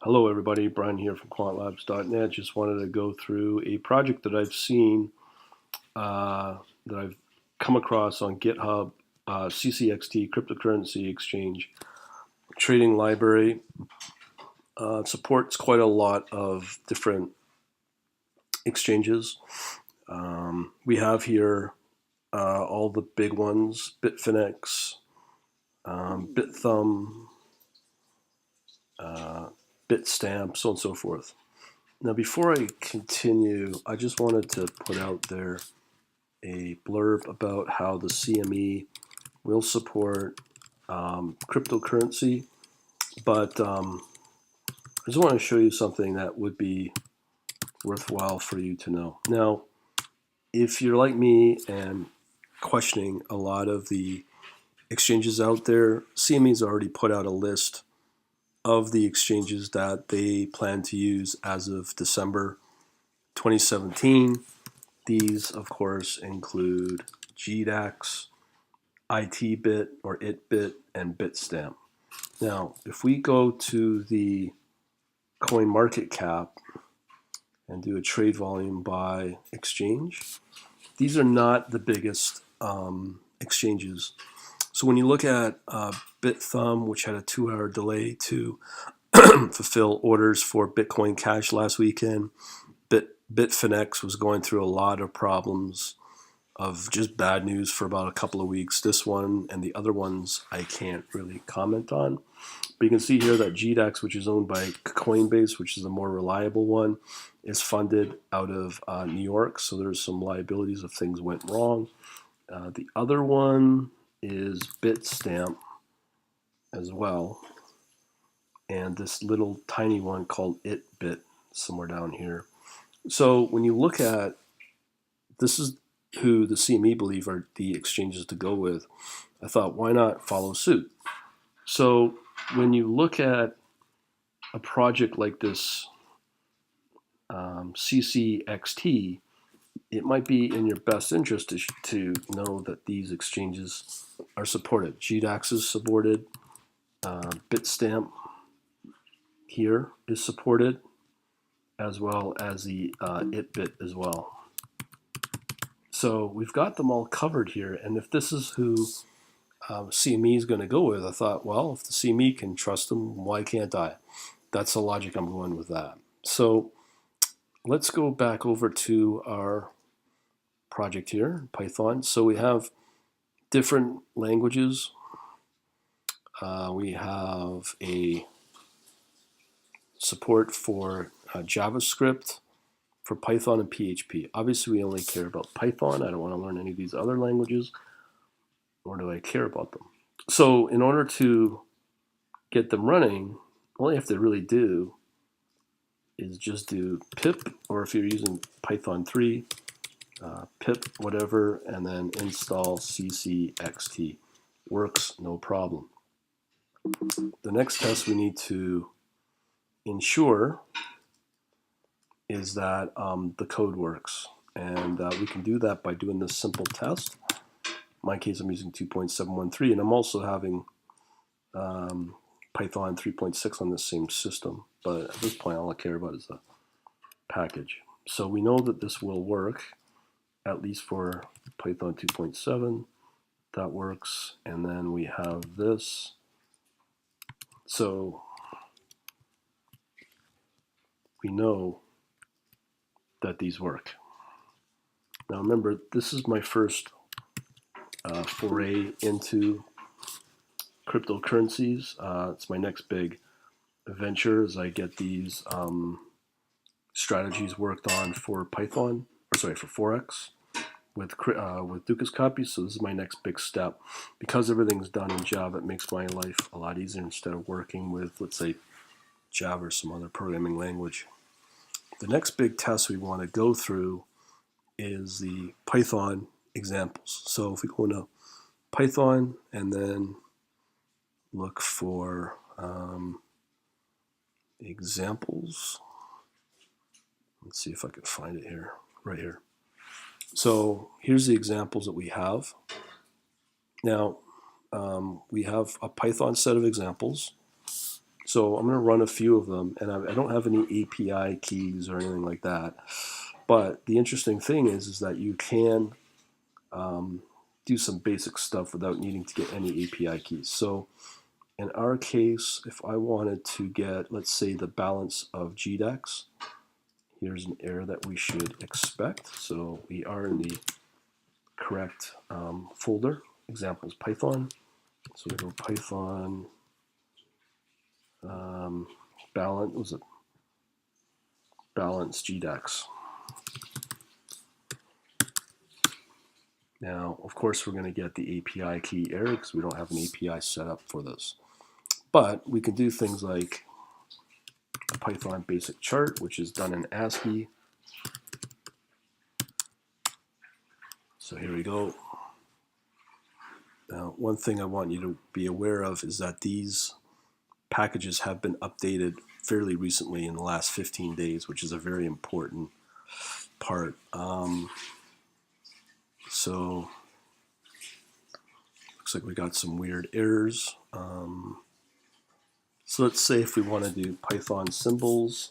Hello everybody, Brian here from quantlabs.net. Just wanted to go through a project that I've seen, that I've come across on GitHub, CCXT, cryptocurrency exchange trading library. Supports quite a lot of different exchanges. We have here all the big ones: Bitfinex, Bithumb, Bitstamp, so on and so forth. Now, before I continue, I just wanted to put out there a blurb about how the CME will support cryptocurrency, but I just want to show you something that would be worthwhile for you to know. Now, if you're like me and questioning a lot of the exchanges out there, CME's already put out a list of the exchanges that they plan to use as of December 2017. These, of course, include GDAX, ITBit or ITBit, and Bitstamp. Now, if we go to the coin market cap and do a trade volume by exchange, these are not the biggest exchanges. So when you look at Bithumb, which had a 2-hour delay to fulfill orders for Bitcoin Cash last weekend, Bitfinex was going through a lot of problems of just bad news for about a couple of weeks. This one and the other ones I can't really comment on. But you can see here that GDAX, which is owned by Coinbase, which is the more reliable one, is funded out of New York. So there's some liabilities if things went wrong. The other one is Bitstamp as well. And this little tiny one called ITBit somewhere down here. So when you look at, this is who the CME believe are the exchanges to go with, I thought, why not follow suit? So when you look at a project like this, CCXT, it might be in your best interest to know that these exchanges are supported. GDAX is supported. Bitstamp here is supported, as well as the ITBit as well. So we've got them all covered here, and if this is who CME is going to go with, I thought, well, if the CME can trust them, why can't I? That's the logic I'm going with that. So let's go back over to our project here, Python. So we have different languages. We have a support for JavaScript, for Python and PHP. Obviously, we only care about Python. I don't want to learn any of these other languages, nor do I care about them. So in order to get them running, all you have to really do is just do pip, or if you're using Python 3, pip whatever, and then install CCXT. Works, no problem. The next test we need to ensure is that the code works. And we can do that by doing this simple test. In my case, I'm using 2.713, and I'm also having Python 3.6 on the same system. But at this point, all I care about is the package. So we know that this will work, at least for Python 2.7. That works. And then we have this. So we know that these work. Now remember, this is my first foray into cryptocurrencies. It's my next big venture as I get these strategies worked on for Python, or sorry, for Forex with Dukas copies. So this is my next big step. Because everything's done in Java, it makes my life a lot easier instead of working with, let's say, Java or some other programming language. The next big test we want to go through is the Python examples. So if we go into Python and then look for examples, let's see if I can find it here, right here. So here's the examples that we have. Now we have a Python set of examples. So I'm going to run a few of them, and I don't have any API keys or anything like that. But the interesting thing is that you can do some basic stuff without needing to get any API keys. So in our case, if I wanted to get, let's say, the balance of GDEX, here's an error that we should expect. So we are in the correct folder, examples Python. So we go Python balance, was it balance GDEX. Now, of course, we're going to get the API key error because we don't have an API set up for this. But we can do things like a Python basic chart, which is done in ASCII. So here we go. Now, one thing I want you to be aware of is that these packages have been updated fairly recently in the last 15 days, which is a very important part. So looks like we got some weird errors. So let's say if we want to do Python symbols.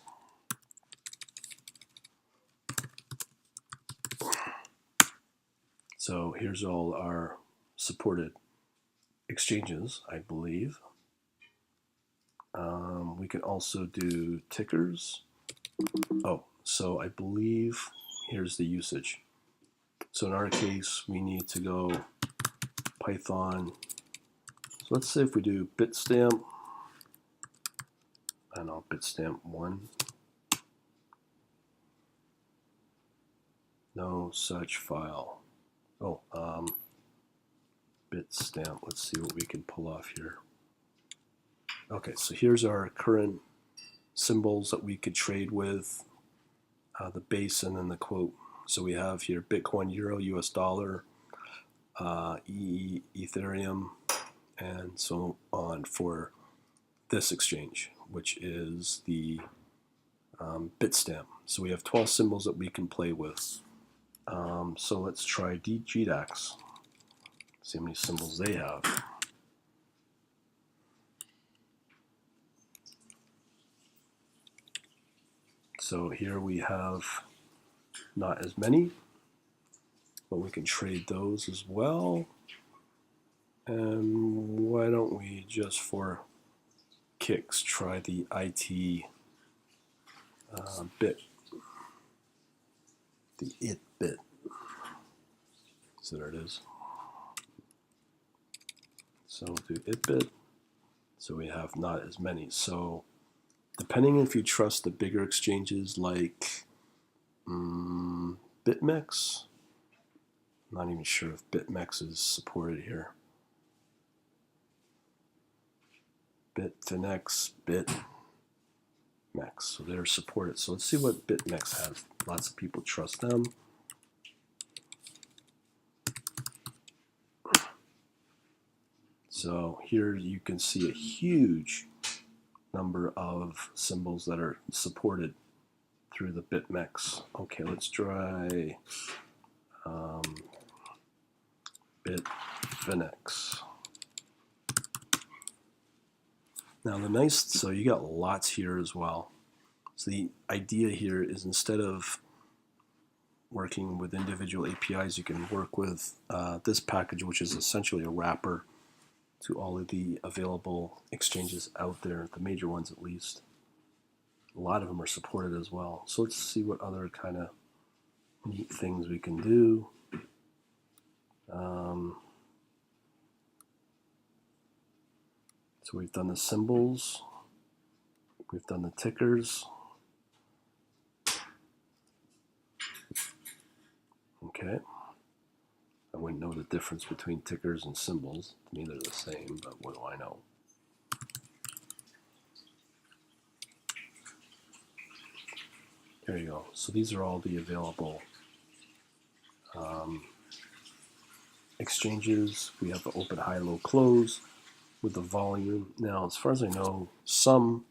So here's all our supported exchanges, I believe. We can also do tickers. Oh, so I believe here's the usage. So in our case, we need to go Python. So let's say if we do bitstamp, I don't know, bitstamp 1. No such file. Oh, bitstamp. Let's see what we can pull off here. Okay, so here's our current symbols that we could trade with, the base and then the quote. So we have here Bitcoin, Euro, US dollar, Ethereum, and so on for this exchange, which is the bitstamp. So we have 12 symbols that we can play with. So let's try GDEX. See how many symbols they have. So here we have not as many, but we can trade those as well. And why don't we just for kicks try the IT bit, the it bit. So there it is. So we'll do it bit. So we have not as many. So depending if you trust the bigger exchanges like BitMEX, I'm not even sure if BitMEX is supported here. Bitfinex, BitMEX, so they're supported. So let's see what BitMEX has. Lots of people trust them. So here you can see a huge number of symbols that are supported through the BitMEX. Okay, let's try Bitfinex. Now so you got lots here as well. So the idea here is instead of working with individual APIs, you can work with this package, which is essentially a wrapper to all of the available exchanges out there, the major ones at least. A lot of them are supported as well. So let's see what other kind of neat things we can do. So we've done the symbols, we've done the tickers. Okay. I wouldn't know the difference between tickers and symbols. To me, they're the same, but what do I know? There you go. So these are all the available exchanges. We have the open, high, low, close with the volume. Now, as far as I know, some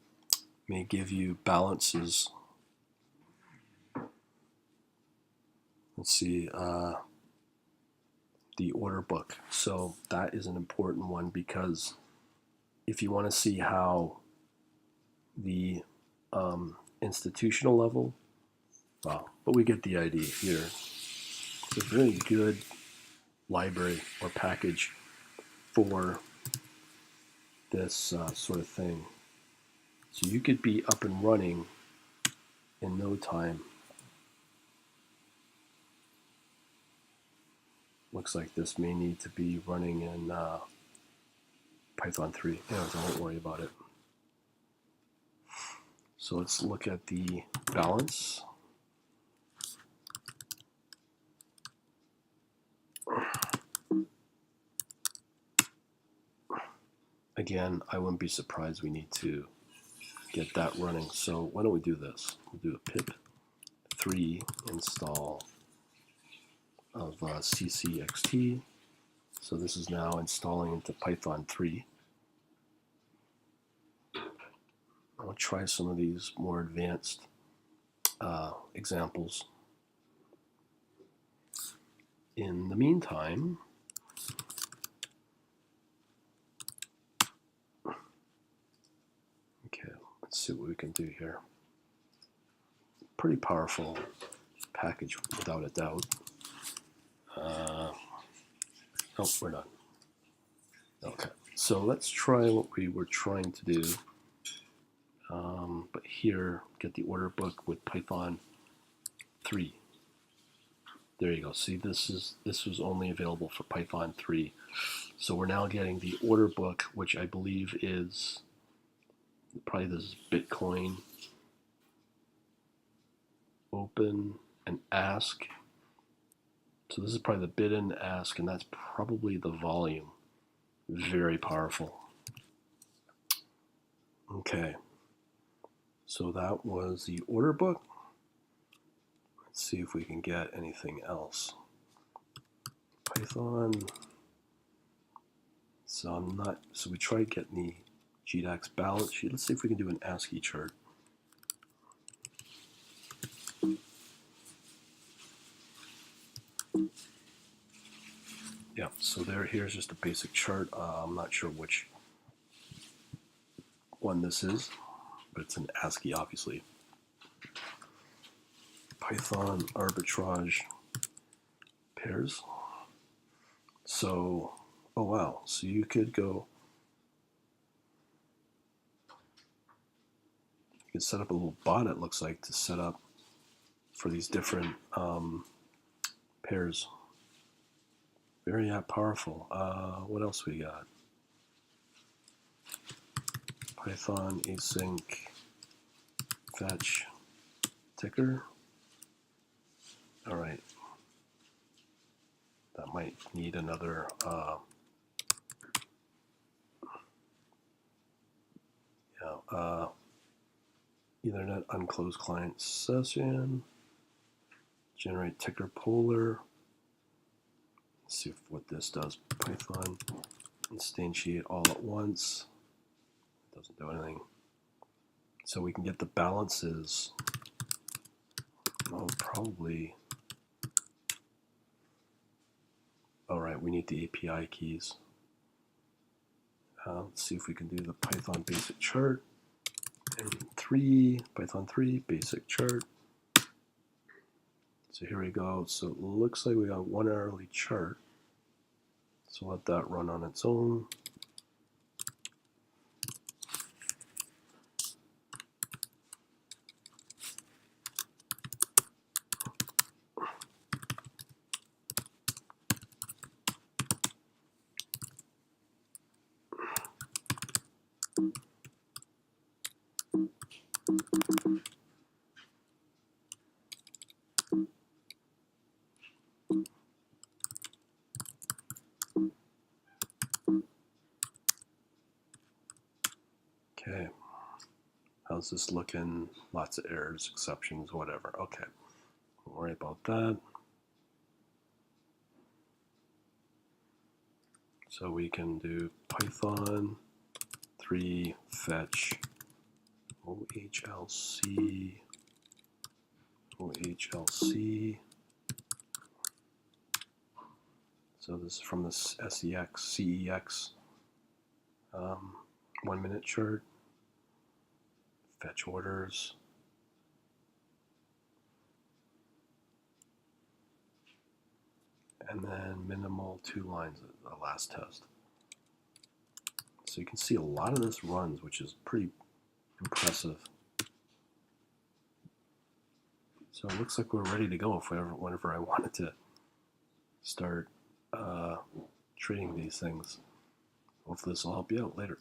may give you balances. Let's see, the order book. So that is an important one because if you want to see how the institutional level. Wow, but we get the idea here. It's a very good library or package for this sort of thing. So you could be up and running in no time. Looks like this may need to be running in Python 3. Anyways, I won't worry about it. So let's look at the balance. Again, I wouldn't be surprised we need to get that running. So why don't we do this? We'll do a pip 3 install of ccxt. So this is now installing into Python 3. I'll try some of these more advanced examples. In the meantime, okay, let's see what we can do here. Pretty powerful package without a doubt. Oh, we're done. Okay, so let's try what we were trying to do. But here, get the order book with Python 3. There you go. See, this was only available for Python 3. So we're now getting the order book, which I believe is probably this is Bitcoin. Open and ask. So this is probably the bid and ask, and that's probably the volume. Very powerful. Okay. So that was the order book. Let's see if we can get anything else. Python. So we tried getting the GDAX balance sheet. Let's see if we can do an ASCII chart. Yeah, so here's just a basic chart. I'm not sure which one this is, but it's an ASCII, obviously. Python arbitrage pairs. So, oh wow, so you could go, you could set up a little bot, it looks like, to set up for these different pairs. Very powerful. What else we got? Python async fetch ticker. All right. That might need another Ethernet unclosed client session. Generate ticker polar. Let's see what this does. Python instantiate all at once. Doesn't do anything. So we can get the balances. Oh, probably. All right, we need the API keys. Let's see if we can do the Python basic chart. And Python 3 basic chart. So here we go. So it looks like we got one hourly chart. So let that run on its own. Okay. How's this looking? Lots of errors, exceptions, whatever. Okay. Don't worry about that. So we can do Python 3 fetch OHLC. So this is from the CEX 1 minute chart. fetch orders. And then minimal 2 lines at the last test. So you can see a lot of this runs, which is pretty impressive. So it looks like we're ready to go whenever I wanted to start treating these things. Hopefully this will help you out later.